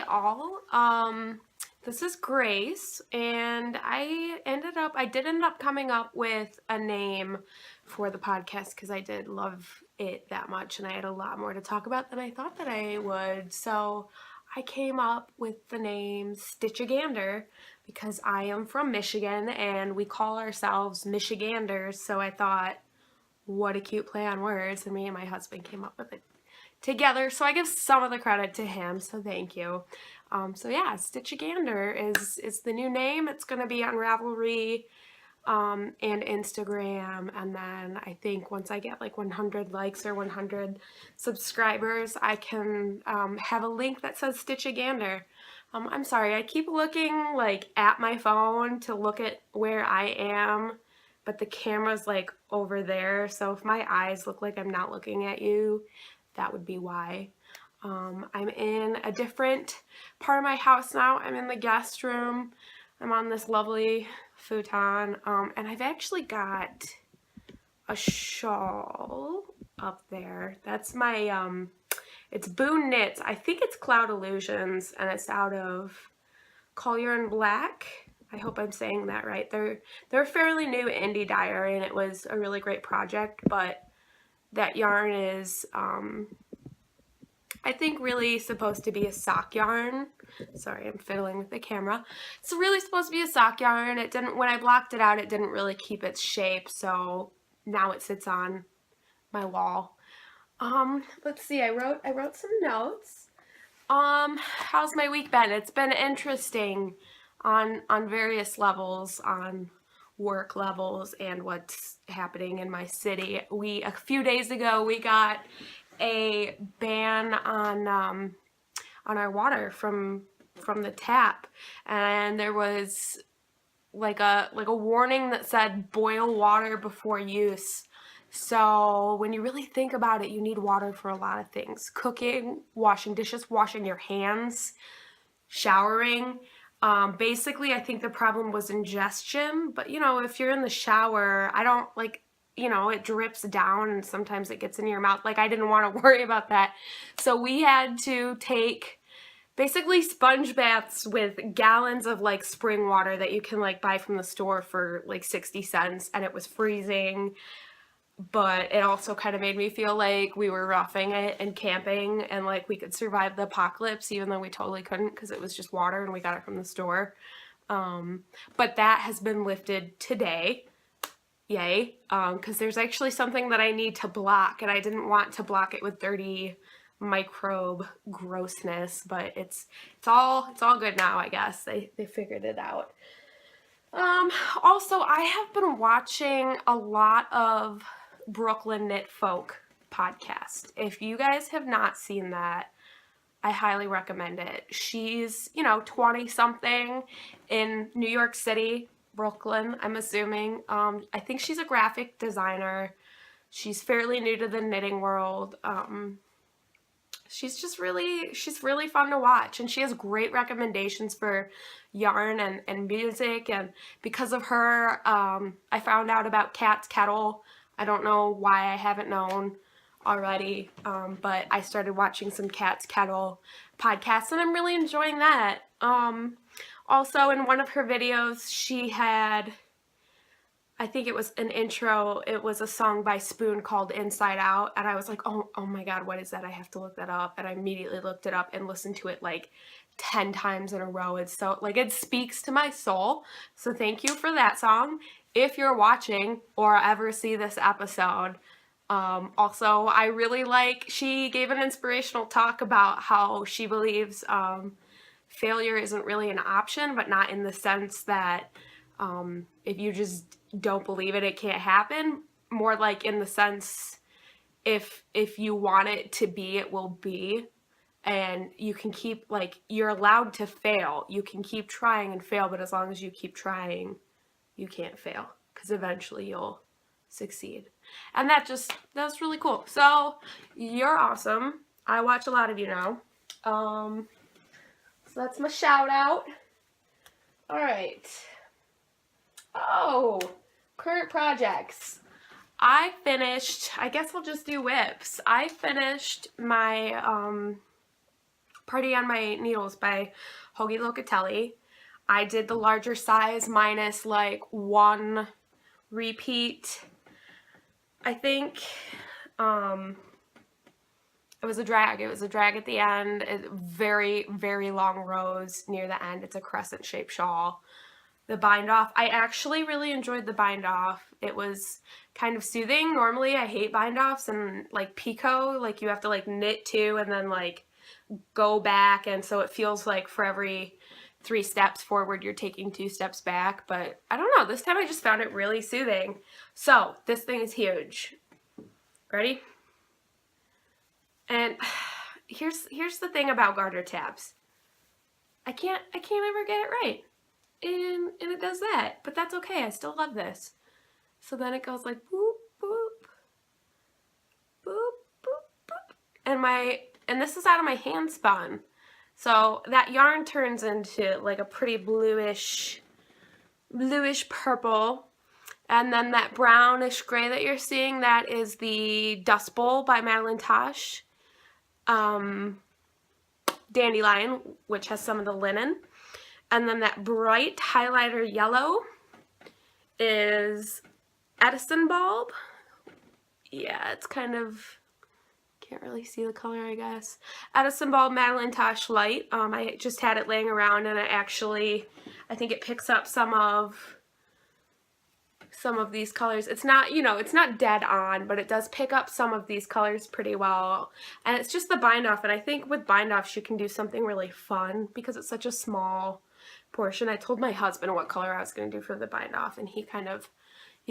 all. This is Grace, and I did end up coming up with a name for the podcast because I did love it that much, and I had a lot more to talk about than I thought that I would. So I came up with the name Stitchigander because I am from Michigan, and we call ourselves Michiganders. So I thought, what a cute play on words, and me and my husband came up with it together, so I give some of the credit to him, so thank you. So yeah, Stitchigander is the new name. It's going to be on Ravelry and Instagram, and then I think once I get like 100 likes or 100 subscribers, I can have a link that says Stitchigander. I'm sorry, I keep looking like at my phone to look at where I am, but the camera's like over there, so if my eyes look like I'm not looking at you, that would be why. I'm in a different part of my house now. I'm in the guest room. I'm on this lovely futon, and I've actually got a shawl up there. That's my, it's Boone Knits. I think it's Cloud Illusions, and it's out of Collier and Black. I hope I'm saying that right. They're a fairly new indie dyer, and it was a really great project, but that yarn is, I think, really supposed to be a sock yarn. Sorry, I'm fiddling with the camera. It's really supposed to be a sock yarn. It didn't, when I blocked it out, it didn't really keep its shape, so now it sits on my wall. Let's see, I wrote some notes. How's my week been? It's been interesting on various levels, on work levels and what's happening in my city. A few days ago, we got a ban on our water from the tap, and there was like a warning that said boil water before use. So when you really think about it, you need water for a lot of things: cooking, washing dishes, washing your hands, showering. Basically, I think the problem was ingestion, but you know, if you're in the shower, I don't like, you know, it drips down and sometimes it gets in your mouth. Like, I didn't want to worry about that. So we had to take basically sponge baths with gallons of like spring water that you can like buy from the store for like 60 cents, and it was freezing. But it also kind of made me feel like we were roughing it and camping, and like we could survive the apocalypse, even though we totally couldn't because it was just water and we got it from the store. But that has been lifted today. Yay. Because there's actually something that I need to block, and I didn't want to block it with dirty microbe grossness, but it's all good now, I guess. They figured it out. Also, I have been watching a lot of Brooklyn Knitfolk podcast. If you guys have not seen that, I highly recommend it. She's, you know, 20 something in New York City, Brooklyn, I'm assuming. I think she's a graphic designer. She's fairly new to the knitting world. She's really fun to watch, and she has great recommendations for yarn and music, and because of her, I found out about Cat's Kettle. I don't know why I haven't known already, but I started watching some Cat's Kettle podcasts, and I'm really enjoying that. Also, in one of her videos, she had, I think it was an intro, it was a song by Spoon called Inside Out, and I was like, oh my god, what is that? I have to look that up, and I immediately looked it up and listened to it like 10 times in a row. It's so, like, it speaks to my soul, so thank you for that song, if you're watching or ever see this episode. Also, I really like, she gave an inspirational talk about how she believes failure isn't really an option, but not in the sense that if you just don't believe it, it can't happen. More like in the sense, if you want it to be, it will be. And you can keep, like, you're allowed to fail. You can keep trying and fail, but as long as you keep trying, you can't fail, because eventually you'll succeed. And that was really cool. So you're awesome. I watch a lot of you now. So that's my shout out. All right. Oh, current projects. I finished, I guess I'll just do whips. I finished my Party on My Needles by Joji Locatelli. I did the larger size minus like one repeat. I think it was a drag. It was a drag at the end. Very, very long rows near the end. It's a crescent shaped shawl. The bind off, I actually really enjoyed the bind off. It was kind of soothing. Normally I hate bind offs and like picot, like you have to like knit two and then like go back, and so it feels like for every 3 steps forward you're taking 2 steps back, but I don't know, this time I just found it really soothing. So this thing is huge. Ready? And here's the thing about garter tabs. I can't ever get it right. And it does that, but that's okay. I still love this. So then it goes like boop, boop, boop, boop, boop. And this is out of my hand spun. So that yarn turns into like a pretty bluish purple. And then that brownish gray that you're seeing, that is the Dust Bowl by Madeline Tosh. Dandelion, which has some of the linen. And then that bright highlighter yellow is Edison bulb. Yeah, it's kind of, can't really see the color, I guess. Edison bulb, Madeline Tosh light. I just had it laying around, and I think it picks up some of these colors. It's not, you know, it's not dead on, but it does pick up some of these colors pretty well. And it's just the bind off, and I think with bind offs you can do something really fun because it's such a small portion. I told my husband what color I was going to do for the bind off, and he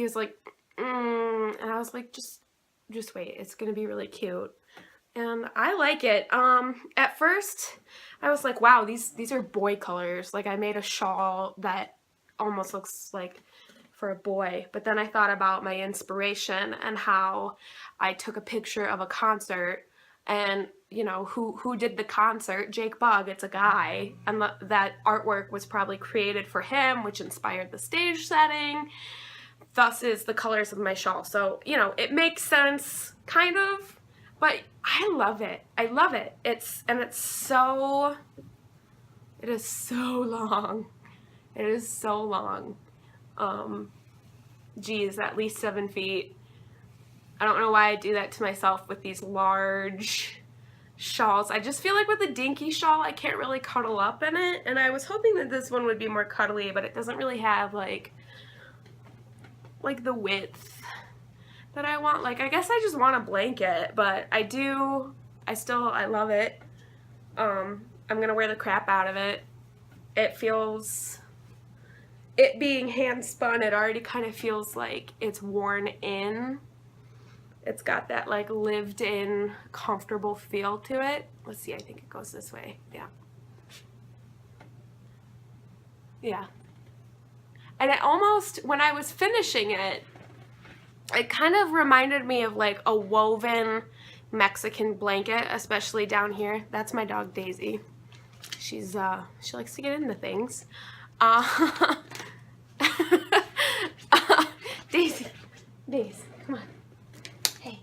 was like, and I was like, just wait, it's going to be really cute. And I like it. At first I was like, wow, these are boy colors. Like I made a shawl that almost looks like for a boy, but then I thought about my inspiration and how I took a picture of a concert, and you know who did the concert? Jake Bugg. It's a guy, and that artwork was probably created for him, which inspired the stage setting. Thus is the colors of my shawl. So you know it makes sense, kind of, but I love it. I love it. It is so long. It is so long. Geez, at least 7 feet. I don't know why I do that to myself with these large shawls. I just feel like with a dinky shawl I can't really cuddle up in it, and I was hoping that this one would be more cuddly, but it doesn't really have like the width that I want. Like I guess I just want a blanket, but I love it. I'm gonna wear the crap out of it. It being hand spun, it already kind of feels like it's worn in. It's got that like lived in comfortable feel to it. Let's see, I think it goes this way. Yeah. Yeah. And it almost, when I was finishing it, it kind of reminded me of like a woven Mexican blanket, especially down here. That's my dog Daisy. She likes to get into things. Daisy, come on. Hey.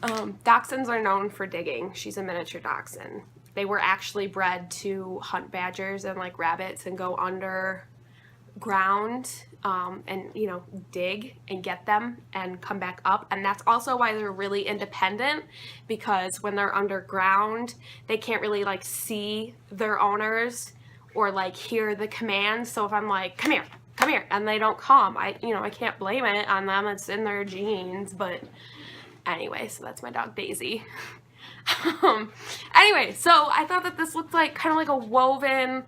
Dachshunds are known for digging. She's a miniature dachshund. They were actually bred to hunt badgers and like rabbits and go underground and you know dig and get them and come back up. And that's also why they're really independent, because when they're underground they can't really like see their owners or like hear the commands. So if I'm like, come here, and they don't come, I can't blame it on them. It's in their genes. But anyway, so that's my dog Daisy. Anyway, so I thought that this looked like kind of like a woven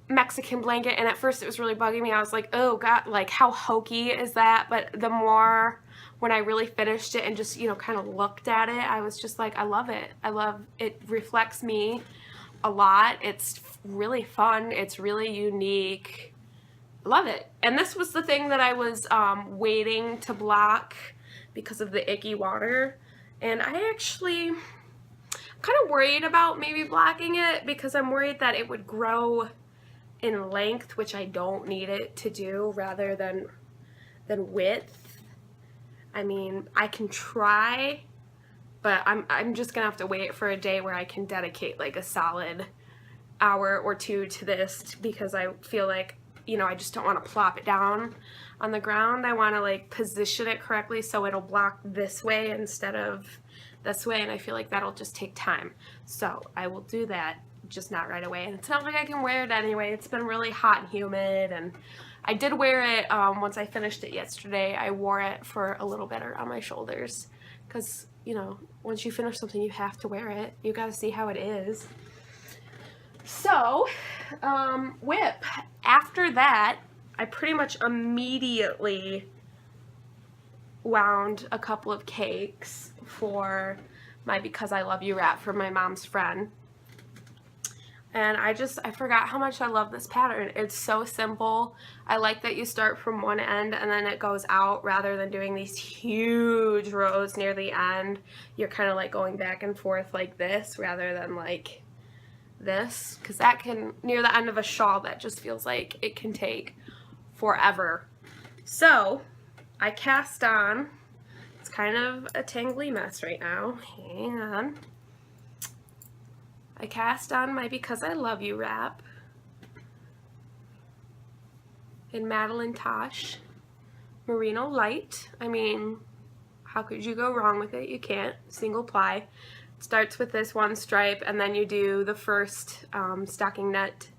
Mexican blanket, and at first it was really bugging me. I was like, oh god, like how hokey is that? But the more when I really finished it and just kind of looked at it, I was just like, I love it. I love it. Reflects me a lot. It's really fun. It's really unique. I love it. And this was the thing that I was waiting to block because of the icky water, and I actually kind of worried about maybe blocking it because I'm worried that it would grow in length, which I don't need it to do, rather than width. I mean, I can try but I'm just gonna have to wait for a day where I can dedicate like a solid hour or two to this, because I feel like, you know, I just don't want to plop it down on the ground. I want to like position it correctly so it'll block this way instead of this way, and I feel like that'll just take time. So I will do that, just not right away. And it's not like I can wear it anyway. It's been really hot and humid, and I did wear it once I finished it yesterday. I wore it for a little bit on my shoulders, because, you know, once you finish something, you have to wear it. You got to see how it is. So, whip. After that, I pretty much immediately wound a couple of cakes for my Because I Love You wrap for my mom's friend. And I forgot how much I love this pattern. It's so simple. I like that you start from one end and then it goes out, rather than doing these huge rows near the end. You're kind of like going back and forth like this, rather than like this, because that can, near the end of a shawl, that just feels like it can take forever. So I cast on, it's kind of a tangly mess right now, hang on. I cast on my Because I Love You wrap in Madeline Tosh Merino Light. I mean, how could you go wrong with it? You can't. Single ply. It starts with this one stripe, and then you do the first stocking net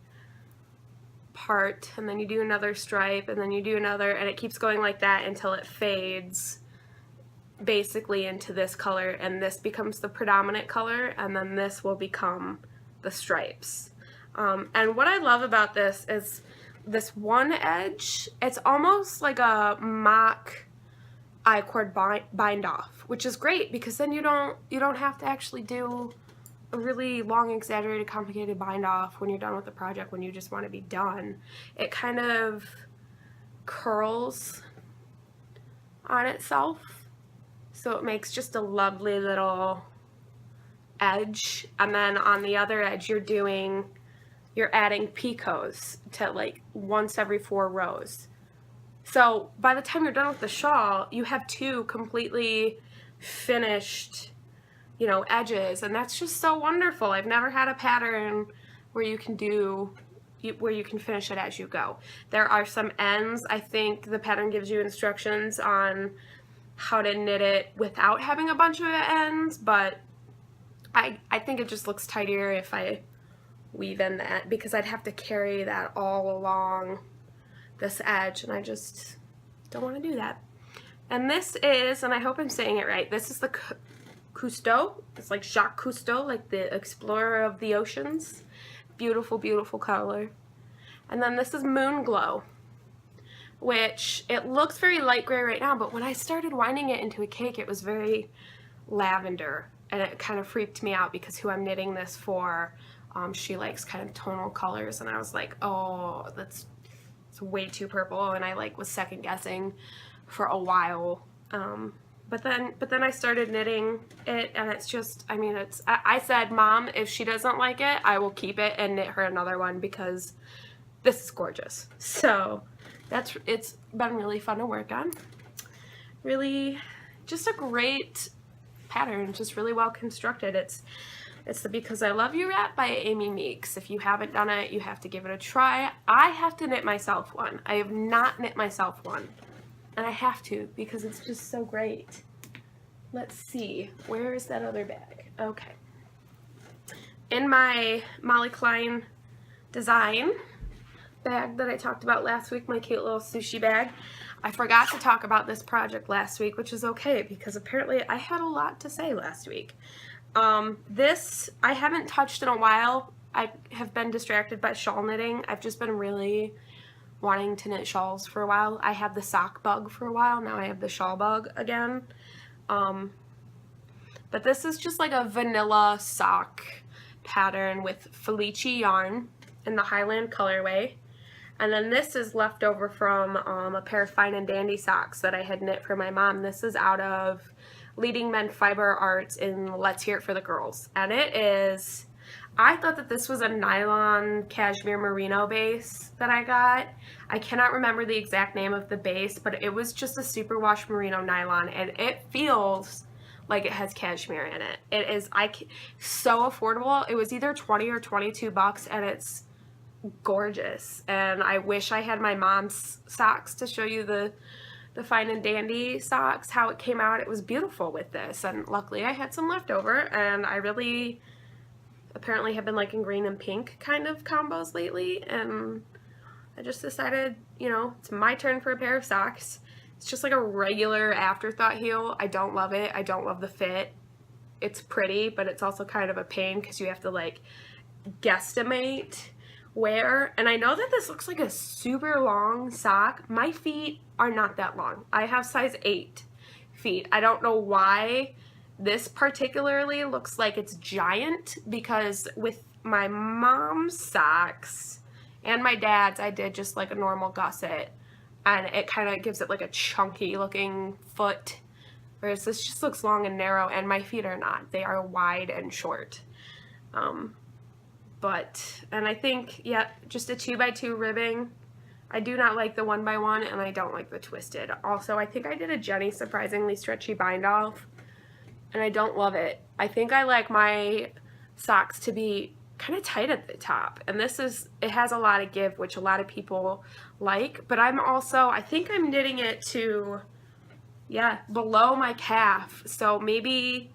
part, and then you do another stripe, and then you do another, and it keeps going like that until it fades basically into this color, and this becomes the predominant color, and then this will become the stripes. And what I love about this is this one edge, it's almost like a mock I-cord bind off, which is great, because then you don't have to actually do a really long, exaggerated, complicated bind off when you're done with the project, when you just want to be done. It kind of curls on itself, so it makes just a lovely little edge. And then on the other edge, you're adding picots to like once every 4 rows. So by the time you're done with the shawl, you have 2 completely finished, you know, edges, and that's just so wonderful. I've never had a pattern where you can finish it as you go. There are some ends. I think the pattern gives you instructions on how to knit it without having a bunch of ends, but I think it just looks tidier if I weave in that, because I'd have to carry that all along this edge, and I just don't want to do that. And this is, and I hope I'm saying it right, this is the Cousteau. It's like Jacques Cousteau, like the explorer of the oceans. Beautiful, beautiful color. And then this is Moonglow, which it looks very light gray right now, but when I started winding it into a cake, it was very lavender, and it kind of freaked me out, because who I'm knitting this for, she likes kind of tonal colors, and I was like, oh, it's way too purple, and I like was second guessing for a while. But then I started knitting it, and it's just, I mean, I said, Mom, if she doesn't like it, I will keep it and knit her another one, because this is gorgeous. So it's been really fun to work on. Really just a great pattern, just really well constructed. It's the Because I Love You wrap by Amy Meeks. If you haven't done it, you have to give it a try. I have to knit myself one. I have not knit myself one, and I have to, because it's just so great. Let's see, where is that other bag? Okay. In my Mollykleindesign bag that I talked about last week, my cute little sushi bag, I forgot to talk about this project last week, which is okay, because apparently I had a lot to say last week. This I haven't touched in a while. I have been distracted by shawl knitting. I've just been really wanting to knit shawls for a while. I had the sock bug for a while, now I have the shawl bug again. But this is just like a vanilla sock pattern with Felice yarn in the Highland colorway. And then this is left over from a pair of Fine and Dandy socks that I had knit for my mom. This is out of Leading Men Fiber Arts in Let's Hear It for the Girls. And it is, I thought that this was a nylon cashmere merino base that I got. I cannot remember the exact name of the base, but it was just a superwash merino nylon, and it feels like it has cashmere in it. It is so affordable. It was either 20 or 22 bucks, and it's gorgeous. And I wish I had my mom's socks to show you the fine and dandy socks, how it came out. It was beautiful with this, and luckily I had some left over, and I really apparently have been liking green and pink kind of combos lately, and I just decided, you know, it's my turn for a pair of socks. It's just like a regular afterthought heel. I don't love it. I don't love the fit. It's pretty, but it's also kind of a pain because you have to like guesstimate where. And I know that this looks like a super long sock. My feet are not that long. I have size 8 feet. I don't know why this particularly looks like it's giant, because with my mom's socks and my dad's, I did just like a normal gusset, and it kind of gives it like a chunky looking foot, whereas this just looks long and narrow, and my feet are not. They are wide and short. And I think, yeah, just a 2x2 ribbing. I do not like the 1x1, and I don't like the twisted. Also, I think I did a Jenny surprisingly stretchy bind off, and I don't love it. I think I like my socks to be kind of tight at the top, and it has a lot of give, which a lot of people like, but I think I'm knitting it to, yeah, below my calf. So maybe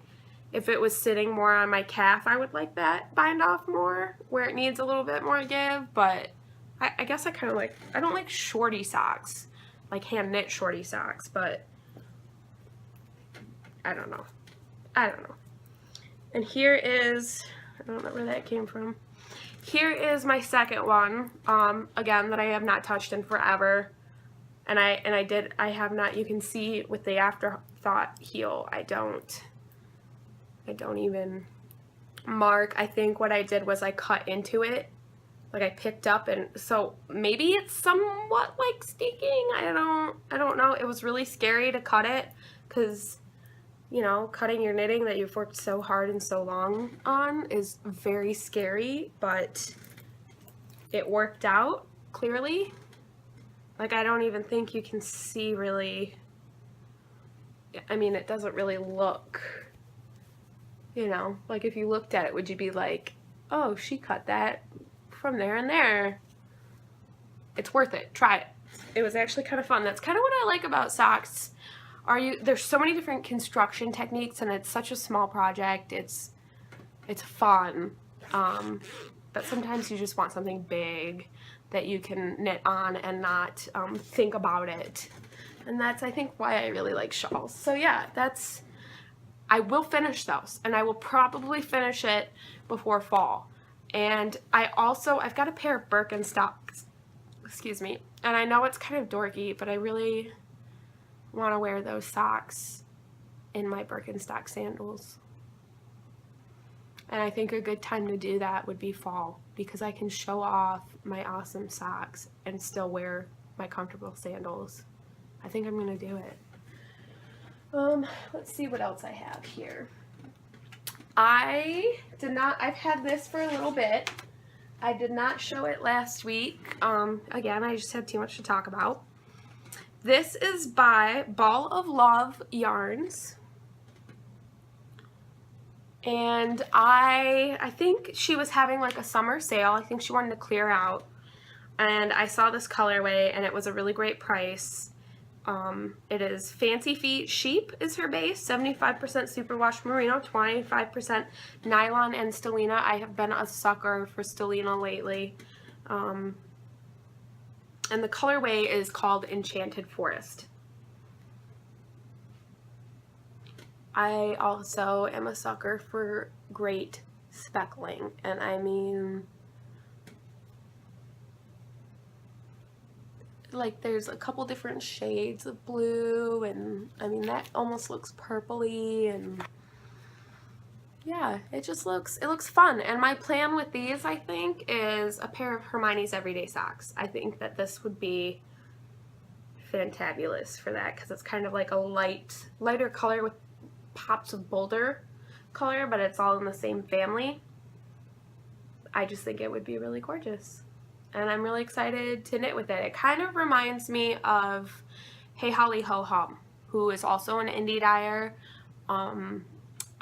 if it was sitting more on my calf, I would like that bind off more, where it needs a little bit more give. But I guess I kind of like, I don't like shorty socks, like hand knit shorty socks, but I don't know. And here is, I don't know where that came from. Here is my second one, again, that I have not touched in forever. And I have not, you can see with the afterthought heel, I don't even mark. I think what I did was I cut into it, like I picked up, and so maybe it's somewhat like sticking. I don't know. It was really scary to cut it, because, you know, cutting your knitting that you've worked so hard and so long on is very scary, but it worked out clearly. Like, I don't even think you can see really, I mean, it doesn't really look, you know, like if you looked at it, would you be like, oh, she cut that from there and there? It's worth it. Try it. It was actually kind of fun. That's kind of what I like about socks. There's so many different construction techniques, and it's such a small project. It's fun. But sometimes you just want something big that you can knit on and not think about it. And that's, I think, why I really like shawls. So yeah, I will finish those, and I will probably finish it before fall. And I've got a pair of Birkenstocks, excuse me, and I know it's kind of dorky, but I really want to wear those socks in my Birkenstock sandals. And I think a good time to do that would be fall, because I can show off my awesome socks and still wear my comfortable sandals. I think I'm going to do it. Let's see what else I have here. I've had this for a little bit. I did not show it last week. Again, I just had too much to talk about. This is by Ball of Love Yarns. And I think she was having like a summer sale. I think she wanted to clear out. And I saw this colorway, and it was a really great price. It is Fancy Feet Sheep is her base, 75% superwash merino, 25% nylon and stellina. I have been a sucker for stellina lately. And the colorway is called Enchanted Forest. I also am a sucker for great speckling, and I mean, like, there's a couple different shades of blue, and I mean, that almost looks purpley, and yeah, it looks fun. And my plan with these, I think, is a pair of Hermione's Everyday Socks. I think that this would be fantabulous for that, because it's kind of like a lighter color with pops of bolder color, but it's all in the same family. I just think it would be really gorgeous, and I'm really excited to knit with it. It kind of reminds me of Hey Holly Ho Hum, who is also an indie dyer.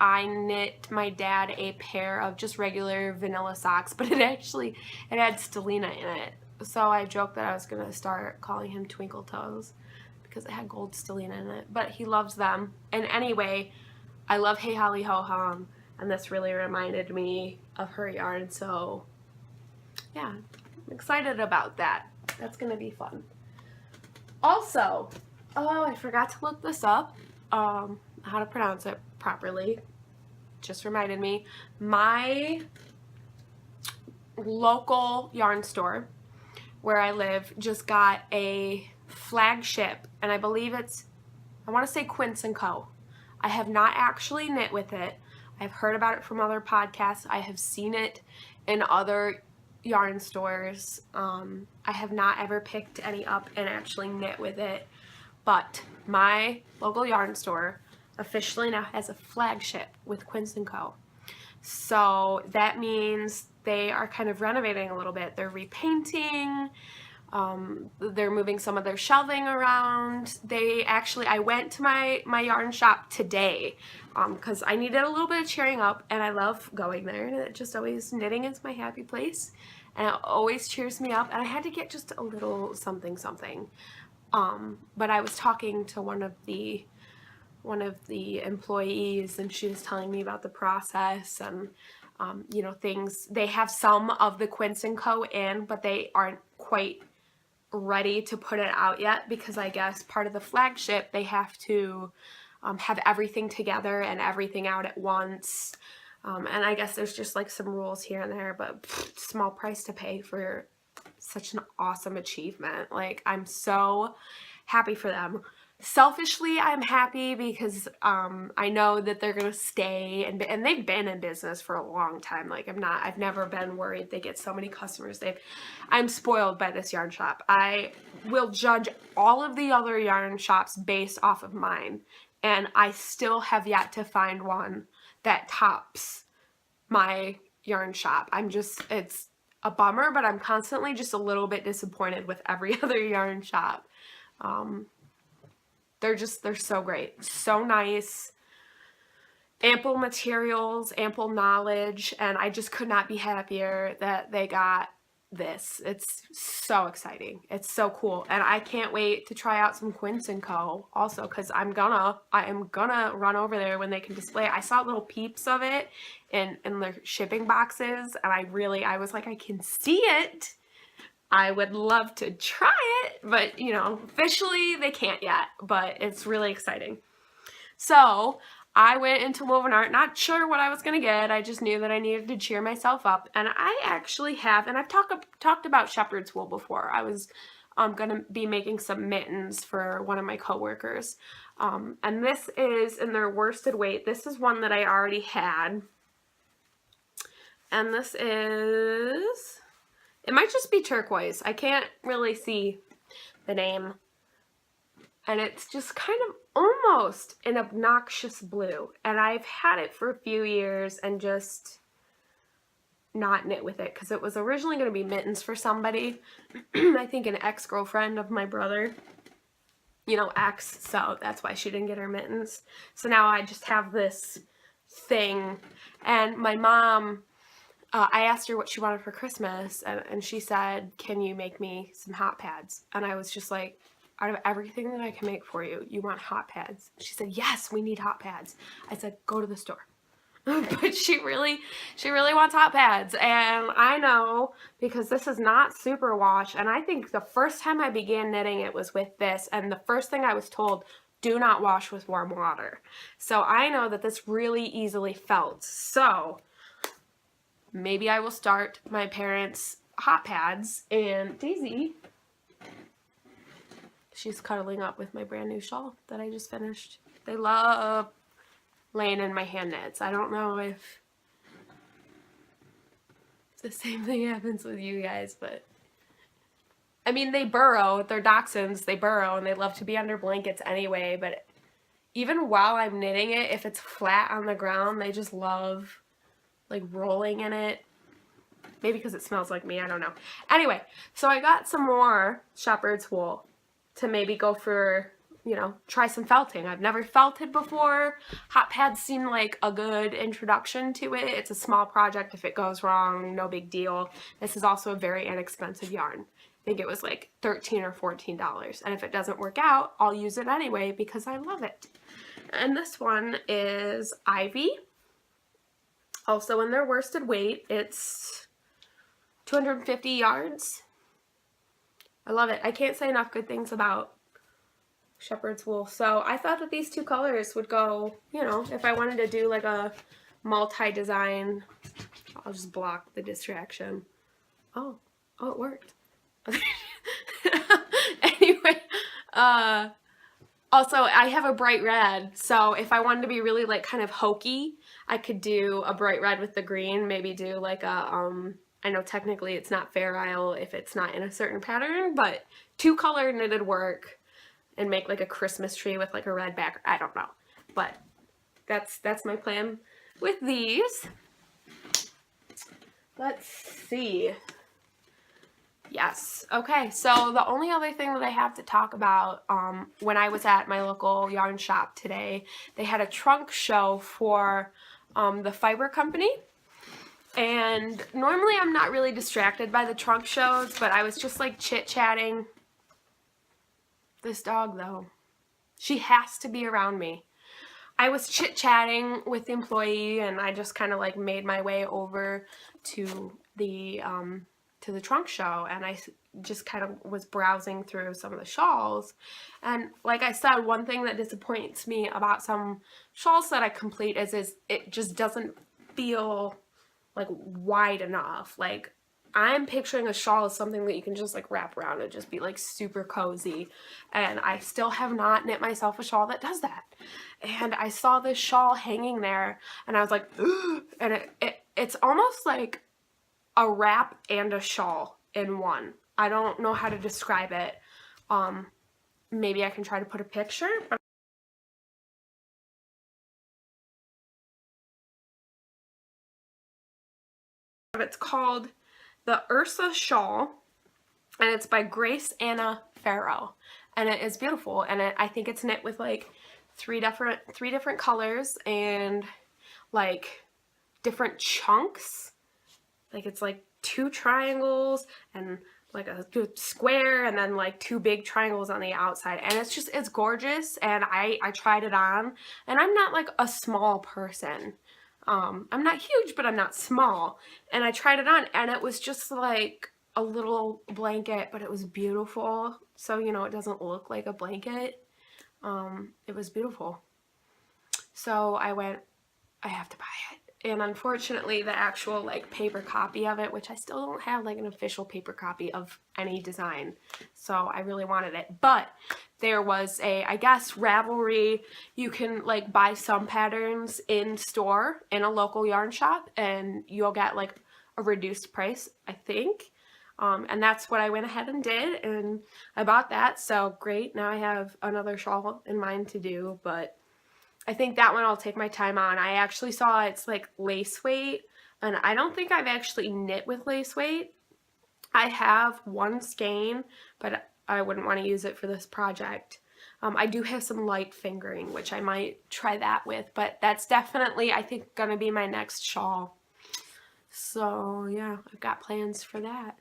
I knit my dad a pair of just regular vanilla socks, but it had stellina in it. So I joked that I was going to start calling him Twinkle Toes because it had gold stellina in it, but he loves them. And anyway, I love Hey Holly Ho Hum, and this really reminded me of her yarn, so yeah, I'm excited about that. That's going to be fun. Also, oh, I forgot to look this up, how to pronounce it properly. Just reminded me. My local yarn store where I live just got a flagship, and I believe it's, I want to say Quince & Co. I have not actually knit with it. I've heard about it from other podcasts. I have seen it in other yarn stores. I have not ever picked any up and actually knit with it, but my local yarn store officially now has a flagship with Quince & Co. So that means they are kind of renovating a little bit. They're repainting, they're moving some of their shelving around. I went to my yarn shop today because I needed a little bit of cheering up, and I love going there, and it just always, knitting is my happy place, and it always cheers me up, and I had to get just a little something. But I was talking to one of the employees, and she was telling me about the process and you know, things. They have some of the Quince & Co. in, but they aren't quite ready to put it out yet because I guess part of the flagship, they have to have everything together and everything out at once. And I guess there's just like some rules here and there, but small price to pay for such an awesome achievement. Like, I'm so happy for them. Selfishly, I'm happy because I know that they're gonna stay, and they've been in business for a long time. Like, I've never been worried. They get so many customers. I'm spoiled by this yarn shop. I will judge all of the other yarn shops based off of mine, and I still have yet to find one that tops my yarn shop. It's a bummer, but I'm constantly just a little bit disappointed with every other yarn shop. They're so great, so nice, ample materials, ample knowledge, and I just could not be happier that they got this. It's so exciting. It's so cool, and I can't wait to try out some Quince & Co. also, because I am gonna run over there when they can display it. I saw little peeps of it in their shipping boxes, and I was like, I can see it. I would love to try it, but you know, officially they can't yet, but it's really exciting. So I went into Woven Art, not sure what I was going to get. I just knew that I needed to cheer myself up, and I actually have, and I've talked about shepherd's wool before. I was going to be making some mittens for one of my coworkers, and this is in their worsted weight. This is one that I already had, and this is... It might just be turquoise. I can't really see the name. And it's just kind of almost an obnoxious blue. And I've had it for a few years and just not knit with it because it was originally going to be mittens for somebody. I think an ex-girlfriend of my brother. You know, ex, so that's why she didn't get her mittens. So now I just have this thing. And my mom... I asked her what she wanted for Christmas, and she said, can you make me some hot pads? And I was just like, out of everything that I can make for you, you want hot pads? She said, yes, we need hot pads. I said, go to the store. But she really wants hot pads, and I know because this is not superwash, and I think the first time I began knitting it was with this, and the first thing I was told, do not wash with warm water. So I know that this really easily felt. So maybe I will start my parents' hot pads, and Daisy, she's cuddling up with my brand new shawl that I just finished. They love laying in my hand knits. I don't know if the same thing happens with you guys, but I mean, they burrow. They're dachshunds. They burrow, and they love to be under blankets anyway, but even while I'm knitting it, if it's flat on the ground, they just love like rolling in it. Maybe because it smells like me, I don't know. Anyway, so I got some more shepherd's wool to maybe go for you know, try some felting. I've never felted before. Hot pads seem like a good introduction to it. It's a small project. If it goes wrong, no big deal. This is also a very inexpensive yarn. I think it was like $13 or $14. And if it doesn't work out, I'll use it anyway because I love it. And this one is Ivy. Also in their worsted weight. It's 250 yards. I love it. I can't say enough good things about Shepherd's wool. So I thought that these two colors would go, you know, if I wanted to do like a multi-design. I'll just block the distraction. Oh, it worked. Anyway, also I have a bright red, so if I wanted to be really like kind of hokey, I could do a bright red with the green, maybe do like a, I know technically it's not Fair Isle if it's not in a certain pattern, but 2-color knitted work and make like a Christmas tree with like a red back. I don't know, but that's my plan with these. Let's see. Yes. Okay, so the only other thing that I have to talk about, when I was at my local yarn shop today, they had a trunk show for the fiber company. And normally I'm not really distracted by the trunk shows, but I was just like chit-chatting. This dog though, she has to be around me. I was chit-chatting with the employee and I just kind of like made my way over to the trunk show, and I just kind of was browsing through some of the shawls. And like I said, one thing that disappoints me about some shawls that I complete is it just doesn't feel like wide enough. Like I'm picturing a shawl as something that you can just like wrap around and just be like super cozy, and I still have not knit myself a shawl that does that. And I saw this shawl hanging there and I was like, ugh, and it's almost like a wrap and a shawl in one. I don't know how to describe it. Maybe I can try to put a picture. It's called the Ursa shawl, and it's by Grace Anna Farrow, and it is beautiful. And I think it's knit with like three different colors and like different chunks. Like it's like 2 triangles and like a square and then like 2 big triangles on the outside, and it's gorgeous. And I tried it on, and I'm not like a small person. I'm not huge, but I'm not small. And I tried it on, and it was just like a little blanket, but it was beautiful. So, you know, it doesn't look like a blanket. It was beautiful. So I went, I have to buy it. And unfortunately, the actual like paper copy of it, which I still don't have like an official paper copy of any design, so I really wanted it. But there was a, I guess, Ravelry. You can like buy some patterns in store in a local yarn shop, and you'll get like a reduced price, I think. And that's what I went ahead and did, and I bought that. So great, now I have another shawl in mind to do, but I think that one I'll take my time on. I actually saw it's like lace weight, and I don't think I've actually knit with lace weight. I have one skein, but I wouldn't want to use it for this project. I do have some light fingering, which I might try that with, but that's definitely, I think, gonna be my next shawl. So yeah, I've got plans for that.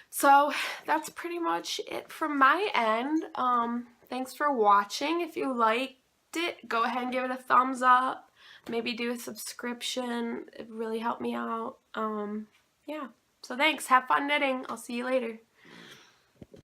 So that's pretty much it from my end. Thanks for watching. If you liked it, go ahead and give it a thumbs up. Maybe do a subscription. It really helped me out. Yeah. So thanks. Have fun knitting. I'll see you later.